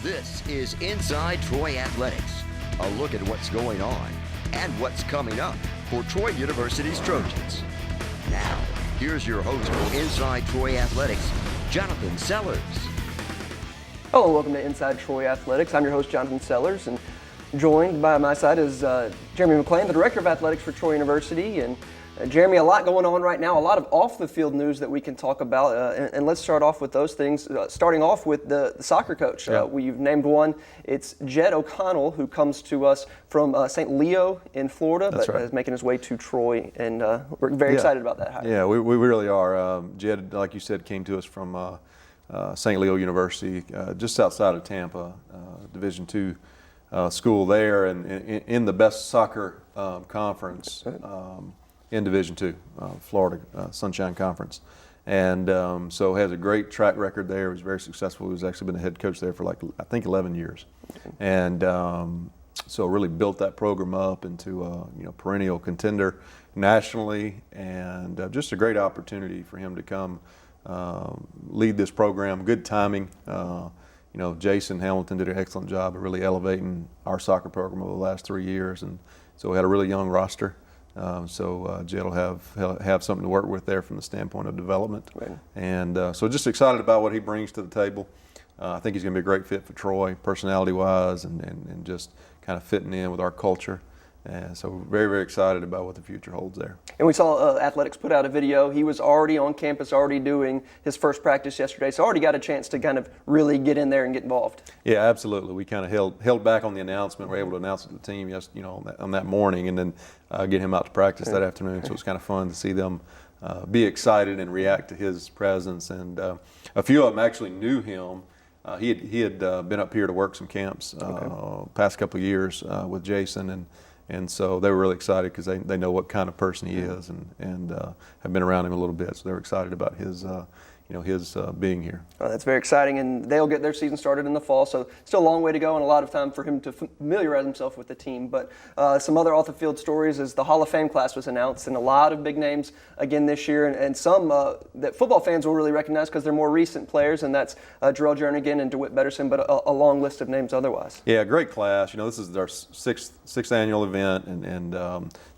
This is Inside Troy Athletics, a look at what's going on and what's coming up for Troy University's Trojans. Now, here's your host for Inside Troy Athletics, Jonathan Sellers. Hello and welcome to Inside Troy Athletics. I'm your host, Jonathan Sellers, and joined by my side is Jeremy McClain, the Director of Athletics for Troy University. And Jeremy, a lot going on right now, a lot of off-the-field news that we can talk about, and let's start off with those things, starting off with the soccer coach. We've named one. It's Jed O'Connell, who comes to us from St. Leo in Florida, but is making his way to Troy, and we're very excited about that hire. Yeah, we really are. Jed, like you said, came to us from St. Leo University, just outside of Tampa, Division II school there, and in the best soccer conference in Division II, Florida Sunshine Conference. And so has a great track record there. He was very successful. He was actually been a head coach there for I think 11 years. And so really built that program up into a perennial contender nationally, and just a great opportunity for him to come lead this program. Good timing. Jason Hamilton did an excellent job of really elevating our soccer program over the last 3 years, and so we had a really young roster. Jed will have something to work with there from the standpoint of development. Right. And so just excited about what he brings to the table. I think he's going to be a great fit for Troy, personality-wise, and just kind of fitting in with our culture. And so we're very, very excited about what the future holds there. And we saw Athletics put out a video. He was already on campus, already doing his first practice yesterday, so already got a chance to kind of really get in there and get involved. Yeah, absolutely. We kind of held back on the announcement. We were able to announce it to the team on that morning, and then get him out to practice that afternoon. So it was kind of fun to see them be excited and react to his presence. And a few of them actually knew him. He had been up here to work some camps past couple of years with Jason, and so they were really excited because they know what kind of person he is, and have been around him a little bit. So they were excited about his being here. That's very exciting, and they'll get their season started in the fall, so still a long way to go and a lot of time for him to familiarize himself with the team. But some other off-the-field stories is the Hall of Fame class was announced, and a lot of big names again this year, and some that football fans will really recognize because they're more recent players, and that's Jarrell Jernigan and DeWitt Betterson, but a long list of names otherwise. Yeah, great class. This is our sixth annual event, and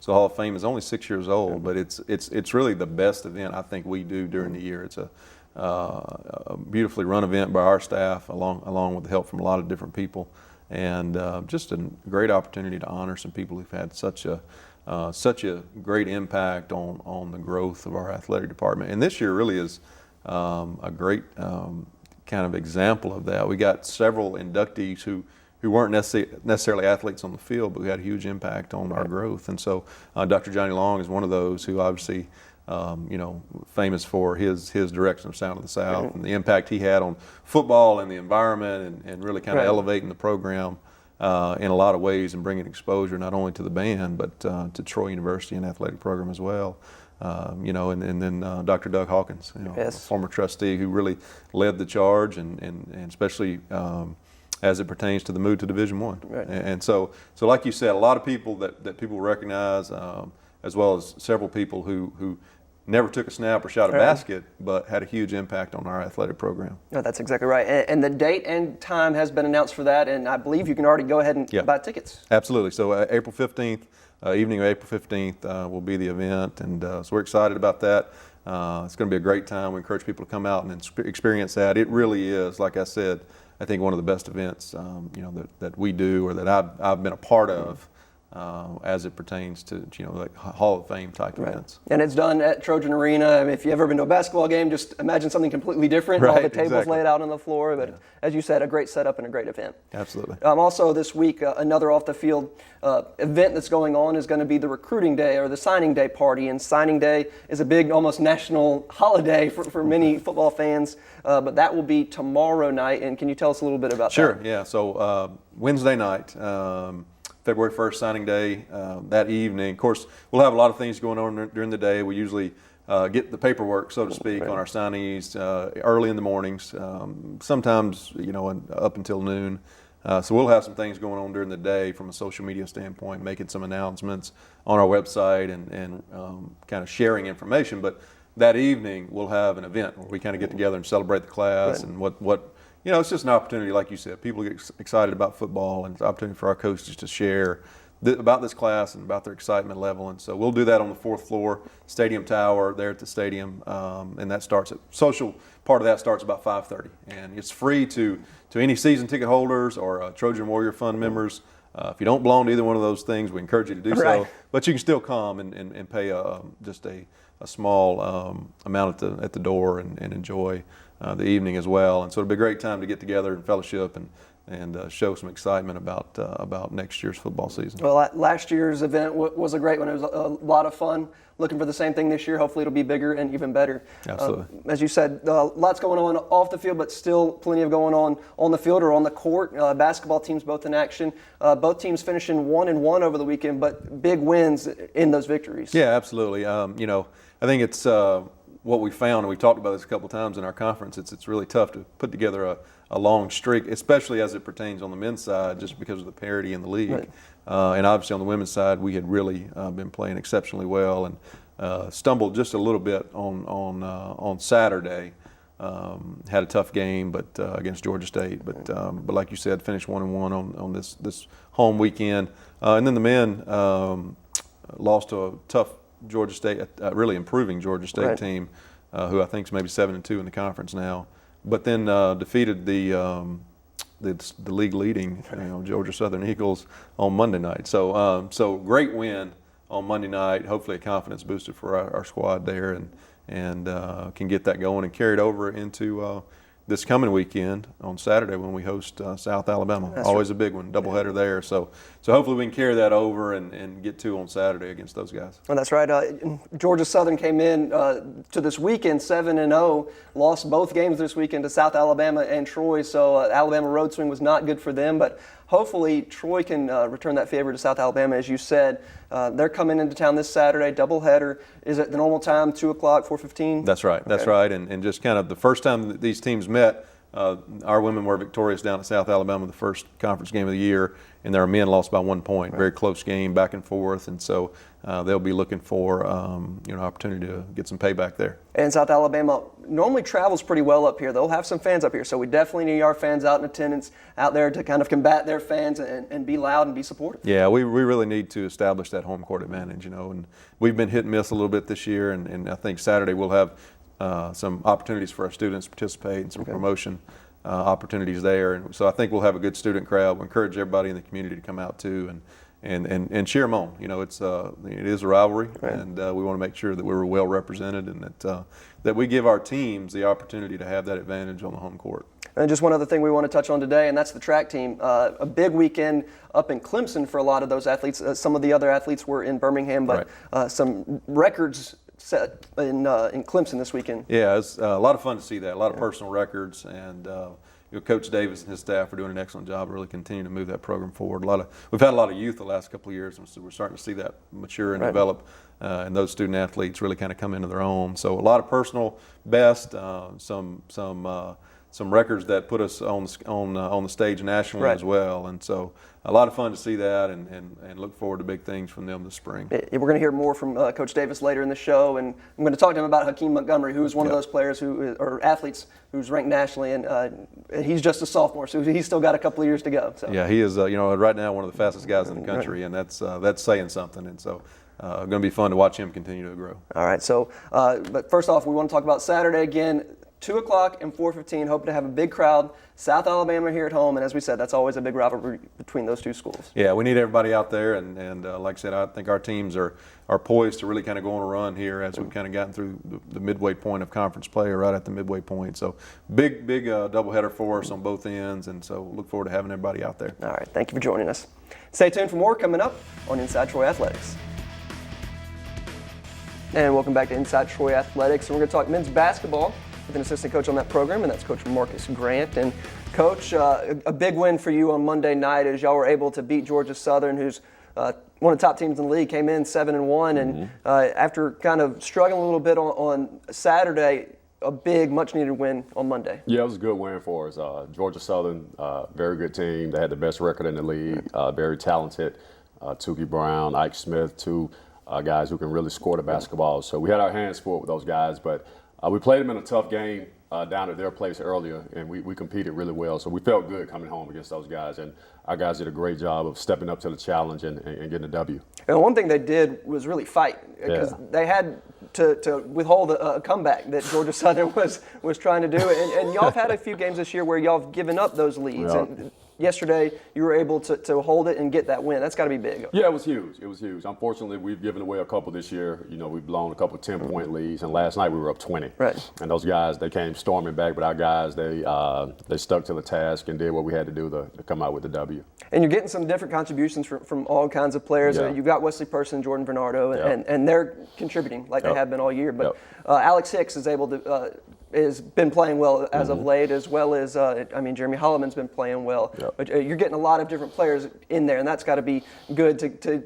so Hall of Fame is only 6 years old, but it's really the best event I think we do during the year. It's a beautifully run event by our staff, along with the help from a lot of different people, and just a great opportunity to honor some people who've had such a great impact on the growth of our athletic department. And this year really is a great kind of example of that. We got several inductees who weren't necessarily athletes on the field, but who had a huge impact on our growth. And so Dr. Johnny Long is one of those who obviously famous for his direction of Sound of the South and the impact he had on football and the environment, and really kind of elevating the program in a lot of ways, and bringing exposure not only to the band but to Troy University and athletic program as well. And then Dr. Doug Hawkins, a former trustee who really led the charge, and especially as it pertains to the move to Division I. Right. And so like you said, a lot of people that people recognize, as well as several people who never took a snap or shot a basket, but had a huge impact on our athletic program. No, that's exactly right. And the date and time has been announced for that, and I believe you can already go ahead and buy tickets. Absolutely. So April 15th, evening of April 15th will be the event, and so we're excited about that. It's going to be a great time. We encourage people to come out and experience that. It really is, like I said, I think one of the best events that we do, or that I've been a part of. As it pertains to like Hall of Fame type events. And it's done at Trojan Arena. I mean, if you've ever been to a basketball game, just imagine something completely different. All the tables laid out on the floor, but as you said, a great setup and a great event. Absolutely. Also this week, another off-the-field event that's going on is going to be the recruiting day, or the signing day party. And signing day is a big, almost national holiday for many football fans. But that will be tomorrow night. And can you tell us a little bit about that? Sure. Yeah. So Wednesday night. February 1st signing day that evening. Of course, we'll have a lot of things going on during the day. We usually get the paperwork, so to speak, on our signees early in the mornings, sometimes up until noon. So we'll have some things going on during the day from a social media standpoint, making some announcements on our website and kind of sharing information. But that evening we'll have an event where we kind of get together and celebrate the class and what it's just an opportunity, like you said. People get excited about football, and it's an opportunity for our coaches to share about this class and about their excitement level. And so we'll do that on the 4th floor, Stadium Tower, there at the stadium, and that starts at social part of that starts about 5:30, and it's free to any season ticket holders or Trojan Warrior Fund members. If you don't belong to either one of those things, we encourage you to do Right. so. But you can still come and pay just a small amount at the door and enjoy the evening as well. And so it'll be a great time to get together and fellowship and show some excitement about next year's football season. Well, last year's event was a great one. It was a lot of fun. Looking for the same thing this year. Hopefully it'll be bigger and even better. Absolutely. As you said, lots going on off the field, but still plenty of going on the field or on the court. Basketball teams both in action. Both teams finishing 1-1 over the weekend, but big wins in those victories. Yeah, absolutely. I think it's what we found, and we talked about this a couple times in our conference. It's really tough to put together a long streak, especially as it pertains on the men's side, just because of the parity in the league. Right. And obviously on the women's side, we had really been playing exceptionally well and stumbled just a little bit on Saturday. Had a tough game, but against Georgia State. But like you said, finished 1-1 on this home weekend. And then the men lost to a tough Georgia State, really improving Georgia State Right. team, who I think is maybe 7-2 in the conference now. But then defeated the league leading Georgia Southern Eagles on Monday night. So great win on Monday night. Hopefully a confidence booster for our squad there, and can get that going and carry it over into this coming weekend on Saturday when we host South Alabama. That's Always a big one, doubleheader there. So hopefully we can carry that over and get 2 on Saturday against those guys. Well, that's right. Georgia Southern came in to this weekend 7-0, lost both games this weekend to South Alabama and Troy. So Alabama road swing was not good for them, but hopefully Troy can return that favor to South Alabama, as you said. They're coming into town this Saturday, doubleheader. Is it the normal time, 2 o'clock, 4:15? That's right. That's right. And just kind of the first time that these teams met, our women were victorious down at South Alabama the first conference game of the year, and their men lost by 1 point. Right. Very close game, back and forth, and so they'll be looking for opportunity to get some payback there. And South Alabama normally travels pretty well up here. They'll have some fans up here, so we definitely need our fans out in attendance out there to kind of combat their fans and be loud and be supportive. Yeah, we really need to establish that home court advantage, and we've been hit and miss a little bit this year, and I think Saturday we'll have some opportunities for our students to participate and some promotion opportunities there. And so I think we'll have a good student crowd. We'll encourage everybody in the community to come out too and cheer them on. It is a rivalry, right. And we want to make sure that we're well represented and that we give our teams the opportunity to have that advantage on the home court. And just one other thing we want to touch on today, and that's the track team. A big weekend up in Clemson for a lot of those athletes. Some of the other athletes were in Birmingham, but right. Some records set in Clemson this weekend. Yeah, it's a lot of fun to see that. A lot of personal records, and Coach Davis and his staff are doing an excellent job really continuing to move that program forward. We've had a lot of youth the last couple of years, and so we're starting to see that mature and right. develop, and those student athletes really kind of come into their own. So a lot of personal best, some records that put us on the stage nationally right. as well, and so a lot of fun to see that, and look forward to big things from them this spring. We're going to hear more from Coach Davis later in the show, and I'm going to talk to him about Hakeem Montgomery, who is one of those players or athletes who's ranked nationally, and he's just a sophomore, so he's still got a couple of years to go. So. Yeah, he is. Right now one of the fastest guys in the country, right. and that's saying something, and so. Going to be fun to watch him continue to grow. All right. So, but first off, we want to talk about Saturday again. 2 o'clock and 4:15. Hoping to have a big crowd. South Alabama here at home, and as we said, that's always a big rivalry between those two schools. Yeah, we need everybody out there, and like I said, I think our teams are poised to really kind of go on a run here as we've kind of gotten through the midway point of conference play, or right at the midway point. So big doubleheader for us on both ends, and so look forward to having everybody out there. All right, thank you for joining us. Stay tuned for more coming up on Inside Troy Athletics. And welcome back to Inside Troy Athletics, and we're going to talk men's basketball with an assistant coach on that program, and that's Coach Marcus Grant. And Coach, a big win for you on Monday night as y'all were able to beat Georgia Southern, who's one of the top teams in the league, came in 7-1, and after kind of struggling a little bit on Saturday, a big, much-needed win on Monday. Yeah, it was a good win for us. Georgia Southern, very good team. They had the best record in the league, very talented. Tukey Brown, Ike Smith, two guys who can really score the basketball. So we had our hands full with those guys, but we played them in a tough game. down at their place earlier, and we competed really well. So we felt good coming home against those guys, and our guys did a great job of stepping up to the challenge and getting a W. And one thing they did was really fight, because they had to withhold a comeback that Georgia Southern was trying to do. And y'all have had a few games this year where y'all have given up those leads. Yeah. And yesterday, you were able to hold it and get that win. That's got to be big. Yeah, it was huge. It was huge. Unfortunately, we've given away a couple this year. You know, we've blown a couple 10-point leads, and last night we were up 20. Right. And those guys, they came storming back, but our guys, they stuck to the task and did what we had to do to come out with the W. And you're getting some different contributions from all kinds of players. Yeah. You've got Wesley Person, Jordan Bernardo, Yep. and they're contributing like they Yep. have been all year. But Yep. Alex Hicks is able to has been playing well as of late, as well as Jeremy Holloman's been playing well. Yep. But you're getting a lot of different players in there, and that's got to be good to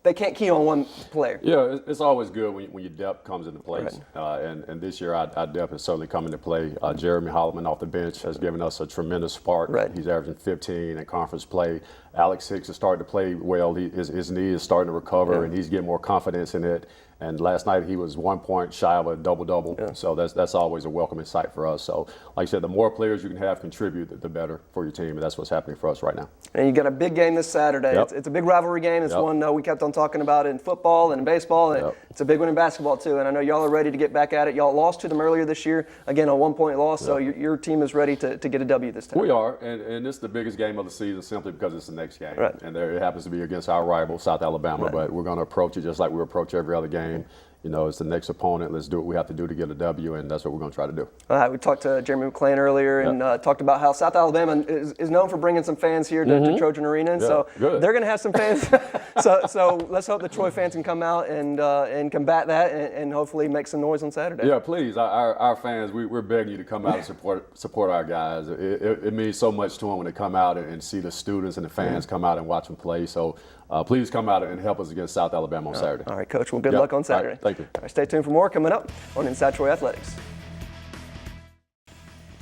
they can't key on one player. Yeah, it's always good when your depth comes into place. And this year, our depth has certainly come into play. Jeremy Holloman off the bench has given us a tremendous spark. Right. He's averaging 15 in conference play. Alex Hicks is starting to play well. His knee is starting to recover, and he's getting more confidence in it. And last night he was 1 point shy of a double-double. Yeah. So that's always a welcoming sight for us. So like I said, the more players you can have contribute, the better for your team. And that's what's happening for us right now. And you got a big game this Saturday. Yep. It's a big rivalry game. It's Yep. one we kept on talking about in football and in baseball. And Yep. it's a big one in basketball, too. And I know y'all are ready to get back at it. Y'all lost to them earlier this year. Again, a 1-point loss. So your team is ready to get a W this time. We are, and it's the biggest game of the season simply because it's the next game. Right. And there it happens to be against our rival, South Alabama, Right. but we're going to approach it just like we approach every other game. You know, it's the next opponent. Let's do what we have to do to get a W, and that's what we're going to try to do. We talked to Jeremy McClain earlier and talked about how South Alabama is known for bringing some fans here to Trojan Arena. And so good. they're going to have some fans. so let's hope the Troy fans can come out and combat that and hopefully make some noise on Saturday. Yeah, please, our fans, we're begging you to come out and support our guys. It means so much to them when they come out and see the students and the fans come out and watch them play. So please come out and help us against South Alabama on Saturday. All right, Coach. Well, good Yep. luck on Saturday. All right, thank you. All right, stay tuned for more coming up on Inside Troy Athletics.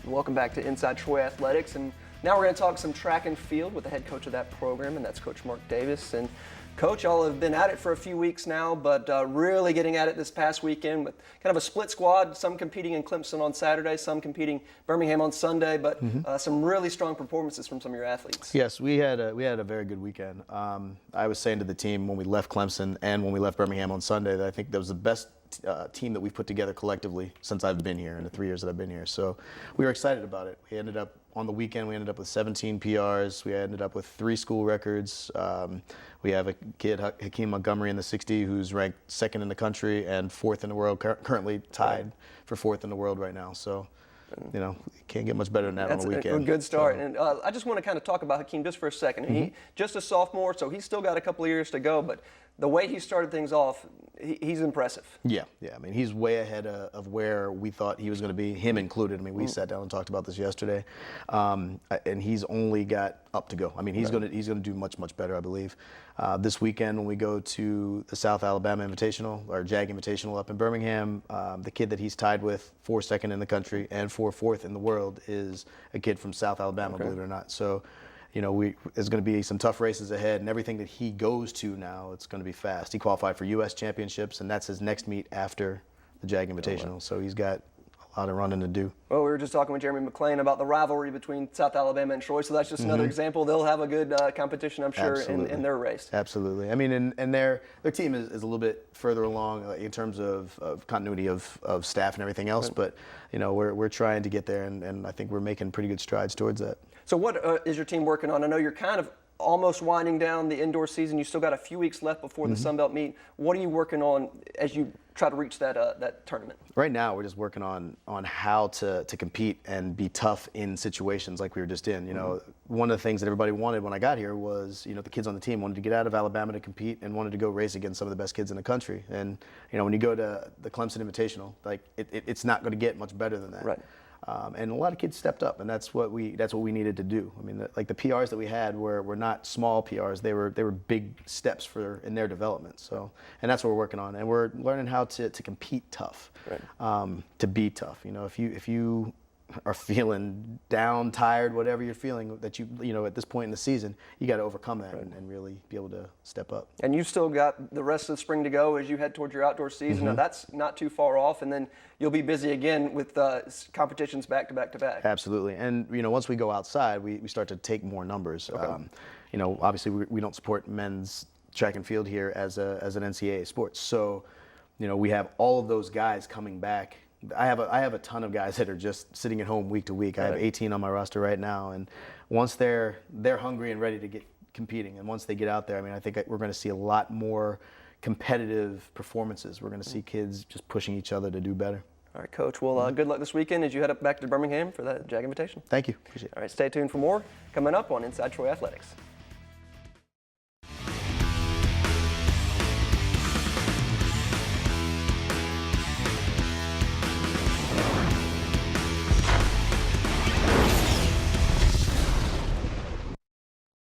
Welcome back to Inside Troy Athletics, and now we're going to talk some track and field with the head coach of that program, and that's Coach Mark Davis. And Coach, y'all have been at it for a few weeks now, but really getting at it this past weekend with kind of a split squad, some competing in Clemson on Saturday, some competing Birmingham on Sunday, but some really strong performances from some of your athletes. Yes, we had a very good weekend. I was saying to the team when we left Clemson and when we left Birmingham on Sunday that I think that was the best team that we've put together collectively since I've been here in the 3 years that I've been here. So we were excited about it. We ended up on the weekend. We ended up with 17 PRs. We ended up with 3 school records. We have a kid, Hakeem Montgomery, in the 60, who's ranked 2nd in the country and 4th in the world, currently tied for 4th in the world right now. So, you know, can't get much better than that on the weekend. That's a good start. So. And I just want to kind of talk about Hakeem just for a second. He just a sophomore, so he's still got a couple of years to go, but the way he started things off, he's impressive. Yeah. I mean, he's way ahead of where we thought he was going to be, him included. I mean, we sat down and talked about this yesterday, and he's only got up to go. I mean, he's going to do much better, I believe. This weekend, when we go to the South Alabama Invitational or JAG Invitational up in Birmingham, the kid that he's tied with for 2nd in the country and for 4th in the world is a kid from South Alabama, believe it or not. So, you know, there's going to be some tough races ahead, and everything that he goes to now, it's going to be fast. He qualified for U.S. championships, and that's his next meet after the JAG Invitational. So he's got a lot of running to do. Well, we were just talking with Jeremy McClain about the rivalry between South Alabama and Troy, so that's just another example. They'll have a good competition, I'm sure, in their race. Absolutely. I mean, and their team is a little bit further along in terms of continuity of staff and everything else, but, you know, we're trying to get there, and I think we're making pretty good strides towards that. So what is your team working on? I know you're kind of almost winding down the indoor season. You still got a few weeks left before the Sun Belt meet. What are you working on as you try to reach that tournament? Right now, we're just working on how to compete and be tough in situations like we were just in. You know, one of the things that everybody wanted when I got here was, you know, the kids on the team wanted to get out of Alabama to compete and wanted to go race against some of the best kids in the country. And, you know, when you go to the Clemson Invitational, like it's not going to get much better than that. Right. And a lot of kids stepped up, and that's what we needed to do. I mean, like the PRs that we had were not small PRs; they were big steps in their development. So, and that's what we're working on, and we're learning how to compete tough, right. To be tough. You know, if you are feeling down, tired, whatever you're feeling, that you know, at this point in the season, you got to overcome that and really be able to step up. And you've still got the rest of the spring to go as you head towards your outdoor season. Now that's not too far off, and then you'll be busy again with competitions back to back to back. Absolutely. And, you know, once we go outside, we start to take more numbers. You know, obviously we don't support men's track and field here as an NCAA sport. So, you know, we have all of those guys coming back. I have a ton of guys that are just sitting at home week to week. I have 18 on my roster right now, and once they're hungry and ready to get competing, and once they get out there, I mean, I think we're going to see a lot more competitive performances. We're going to see kids just pushing each other to do better. All right, Coach. Well, good luck this weekend as you head up back to Birmingham for that JAG Invitation. Thank you. Appreciate it. All right, stay tuned for more coming up on Inside Troy Athletics.